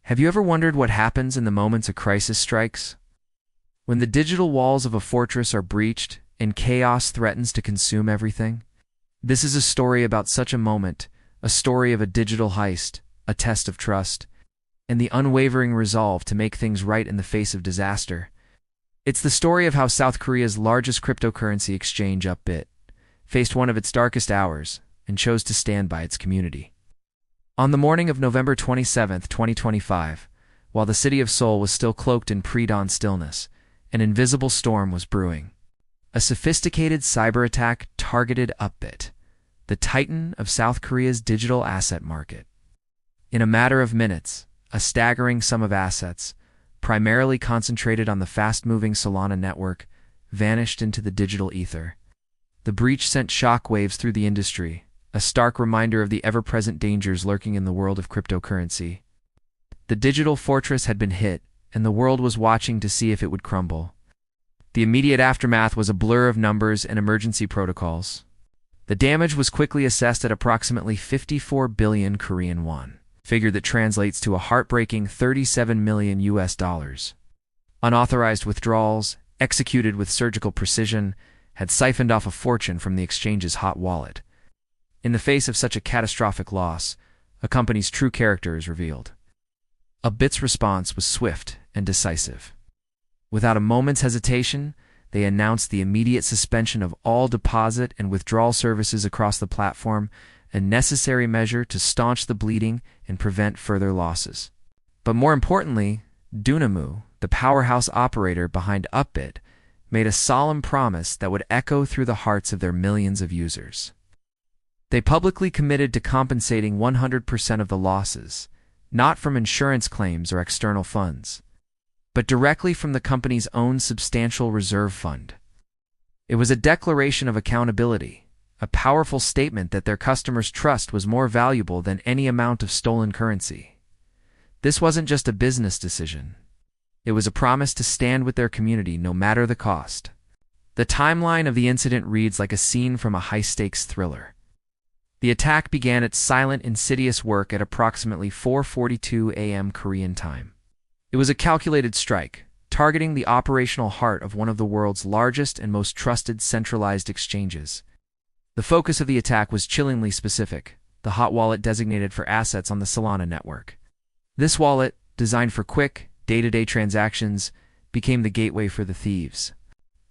Have you ever wondered what happens in the moments a crisis strikes? When the digital walls of a fortress are breached and chaos threatens to consume everything? This is a story about such a moment, a story of a digital heist, a test of trust, and the unwavering resolve to make things right in the face of disaster. It's the story of how South Korea's largest cryptocurrency exchange, Upbit, faced one of its darkest hours and chose to stand by its community. On the morning of November 27, 2025, while the city of Seoul was still cloaked in pre-dawn stillness, an invisible storm was brewing. A sophisticated cyber attack targeted Upbit, the titan of South Korea's digital asset market. In a matter of minutes, a staggering sum of assets, primarily concentrated on the fast-moving Solana network, vanished into the digital ether. The breach sent shockwaves through the industry, a stark reminder of the ever-present dangers lurking in the world of cryptocurrency. The digital fortress had been hit, and the world was watching to see if it would crumble. The immediate aftermath was a blur of numbers and emergency protocols. The damage was quickly assessed at approximately 54 billion Korean won, figure that translates to a heartbreaking $37 million. Unauthorized withdrawals, executed with surgical precision, had siphoned off a fortune from the exchange's hot wallet. In the face of such a catastrophic loss, a company's true character is revealed. Upbit's response was swift and decisive. Without a moment's hesitation, they announced the immediate suspension of all deposit and withdrawal services across the platform, a necessary measure to staunch the bleeding and prevent further losses. But more importantly, Dunamu, the powerhouse operator behind Upbit, made a solemn promise that would echo through the hearts of their millions of users. They publicly committed to compensating 100% of the losses, not from insurance claims or external funds, but directly from the company's own substantial reserve fund. It was a declaration of accountability, a powerful statement that their customers' trust was more valuable than any amount of stolen currency. This wasn't just a business decision. It was a promise to stand with their community no matter the cost. The timeline of the incident reads like a scene from a high-stakes thriller. The attack began its silent, insidious work at approximately 4:42 a.m. Korean time. It was a calculated strike, targeting the operational heart of one of the world's largest and most trusted centralized exchanges. The focus of the attack was chillingly specific: the hot wallet designated for assets on the Solana network. This wallet, designed for quick, day-to-day transactions, became the gateway for the thieves.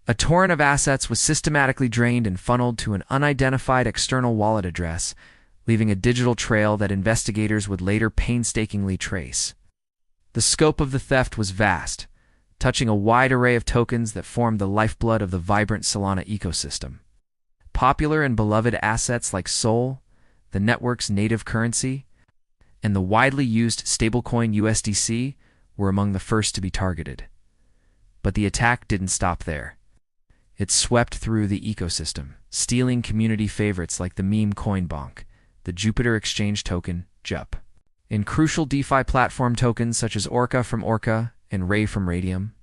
A torrent of assets was systematically drained and funneled to an unidentified external wallet address, leaving a digital trail that investigators would later painstakingly trace. The scope of the theft was vast, touching a wide array of tokens that formed the lifeblood of the vibrant Solana ecosystem. Popular and beloved assets like Sol, the network's native currency, and the widely used stablecoin USDC were among the first to be targeted. But the attack didn't stop there. It swept through the ecosystem, stealing community favorites like the meme coin bonk, the Jupiter Exchange token, JUP, and crucial DeFi platform tokens such as Orca from Orca and Ray from Radium.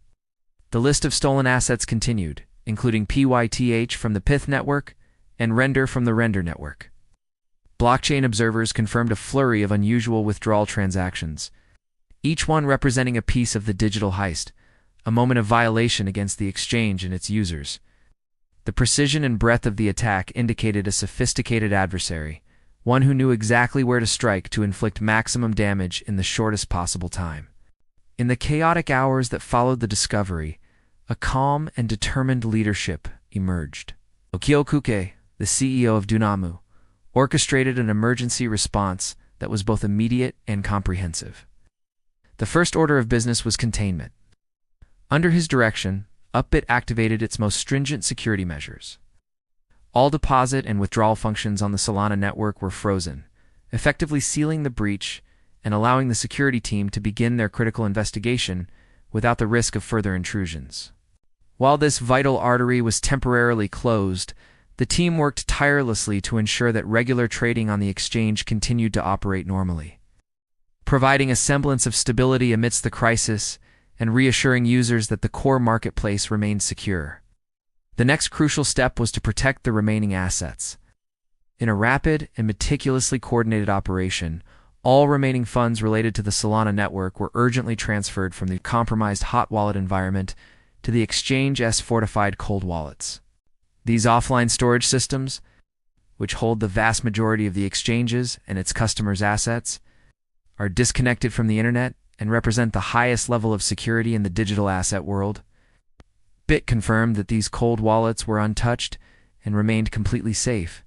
The list of stolen assets continued, including PYTH from the Pith network and Render from the Render network. Blockchain observers confirmed a flurry of unusual withdrawal transactions, each one representing a piece of the digital heist, a moment of violation against the exchange and its users. The precision and breadth of the attack indicated a sophisticated adversary, one who knew exactly where to strike to inflict maximum damage in the shortest possible time. In the chaotic hours that followed the discovery, a calm and determined leadership emerged. Okiokuke, the CEO of Dunamu, orchestrated an emergency response that was both immediate and comprehensive. The first order of business was containment. Under his direction, Upbit activated its most stringent security measures. All deposit and withdrawal functions on the Solana network were frozen, effectively sealing the breach and allowing the security team to begin their critical investigation without the risk of further intrusions. While this vital artery was temporarily closed, the team worked tirelessly to ensure that regular trading on the exchange continued to operate normally. Providing a semblance of stability amidst the crisis and reassuring users that the core marketplace remained secure. The next crucial step was to protect the remaining assets. In a rapid and meticulously coordinated operation, All remaining funds related to the Solana network were urgently transferred from the compromised hot wallet environment to the exchange's fortified cold wallets. These offline storage systems, which hold the vast majority of the exchanges and its customers' assets, are disconnected from the internet and represent the highest level of security in the digital asset world. Upbit confirmed that these cold wallets were untouched and remained completely safe,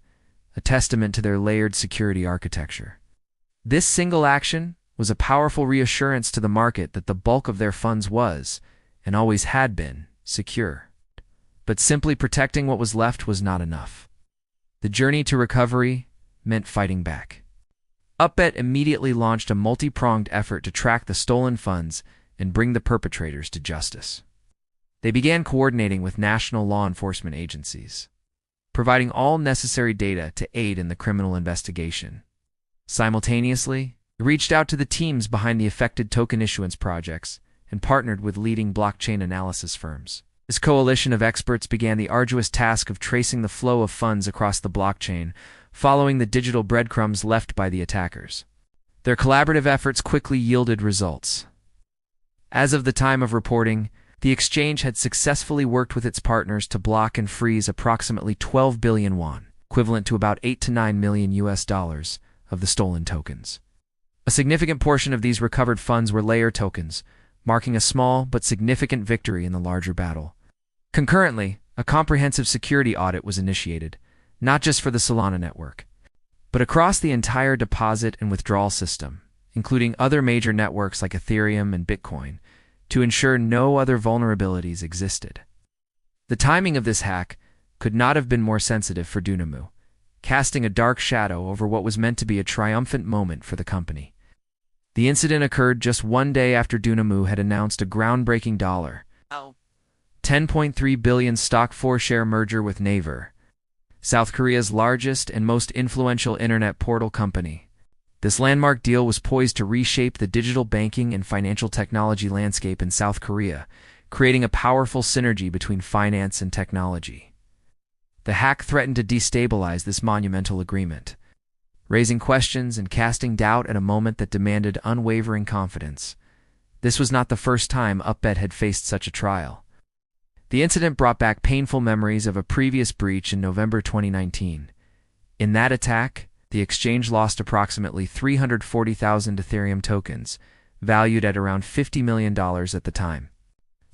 a testament to their layered security architecture. This single action was a powerful reassurance to the market that the bulk of their funds was, and always had been, secure. But simply protecting what was left was not enough. The journey to recovery meant fighting back. Upbit immediately launched a multi-pronged effort to track the stolen funds and bring the perpetrators to justice. They began coordinating with national law enforcement agencies, providing all necessary data to aid in the criminal investigation. Simultaneously, they reached out to the teams behind the affected token issuance projects and partnered with leading blockchain analysis firms. This coalition of experts began the arduous task of tracing the flow of funds across the blockchain, following the digital breadcrumbs left by the attackers. Their collaborative efforts quickly yielded results. As of the time of reporting, the exchange had successfully worked with its partners to block and freeze approximately 12 billion won, equivalent to about $8 to $9 million of the stolen tokens. A significant portion of these recovered funds were layer tokens, marking a small but significant victory in the larger battle. Concurrently, a comprehensive security audit was initiated, not just for the Solana network, but across the entire deposit and withdrawal system, including other major networks like Ethereum and Bitcoin, to ensure no other vulnerabilities existed. The timing of this hack could not have been more sensitive for Dunamu, casting a dark shadow over what was meant to be a triumphant moment for the company. The incident occurred just one day after Dunamu had announced a groundbreaking $10.3 billion stock 4-share merger with Naver, South Korea's largest and most influential internet portal company. This landmark deal was poised to reshape the digital banking and financial technology landscape in South Korea, creating a powerful synergy between finance and technology. The hack threatened to destabilize this monumental agreement, raising questions and casting doubt at a moment that demanded unwavering confidence. This was not the first time Upbit had faced such a trial. The incident brought back painful memories of a previous breach in November 2019. In that attack, the exchange lost approximately 340,000 Ethereum tokens, valued at around $50 million at the time.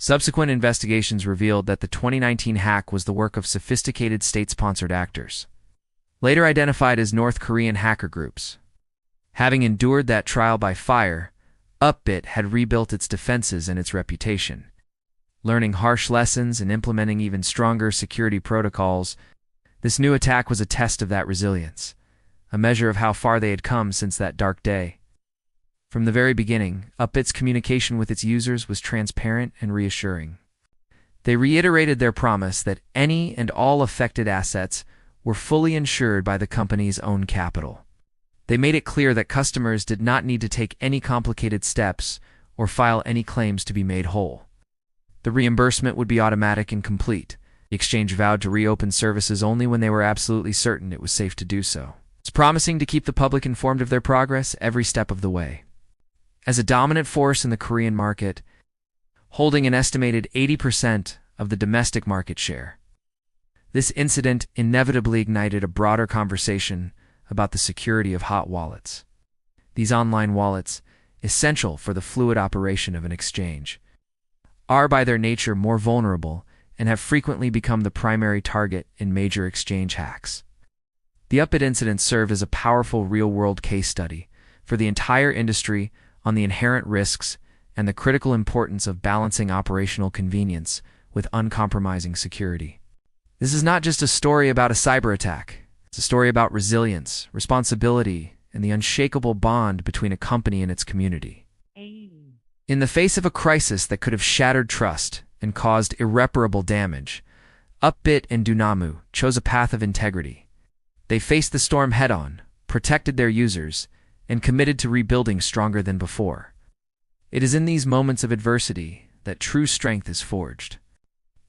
Subsequent investigations revealed that the 2019 hack was the work of sophisticated state-sponsored actors, later identified as North Korean hacker groups. Having endured that trial by fire, Upbit had rebuilt its defenses and its reputation. Learning harsh lessons and implementing even stronger security protocols, this new attack was a test of that resilience, a measure of how far they had come since that dark day. From the very beginning, Upbit's communication with its users was transparent and reassuring. They reiterated their promise that any and all affected assets were fully insured by the company's own capital. They made it clear that customers did not need to take any complicated steps or file any claims to be made whole. The reimbursement would be automatic and complete. The exchange vowed to reopen services only when they were absolutely certain it was safe to do so. It's promising to keep the public informed of their progress every step of the way. As a dominant force in the Korean market, holding an estimated 80% of the domestic market share, this incident inevitably ignited a broader conversation about the security of hot wallets. These online wallets, essential for the fluid operation of an exchange, are by their nature more vulnerable and have frequently become the primary target in major exchange hacks. The Upbit incident served as a powerful real-world case study for the entire industry on the inherent risks and the critical importance of balancing operational convenience with uncompromising security. This is not just a story about a cyber attack. It's a story about resilience, responsibility, and the unshakable bond between a company and its community. In the face of a crisis that could have shattered trust and caused irreparable damage, Upbit and Dunamu chose a path of integrity. They faced the storm head-on, protected their users, and committed to rebuilding stronger than before. It is in these moments of adversity that true strength is forged.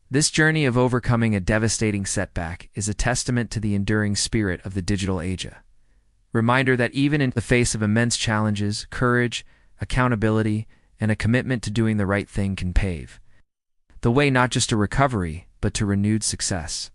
This journey of overcoming a devastating setback is a testament to the enduring spirit of the digital age, Reminder that even in the face of immense challenges, courage, accountability, and a commitment to doing the right thing can pave the way not just to recovery, but to renewed success.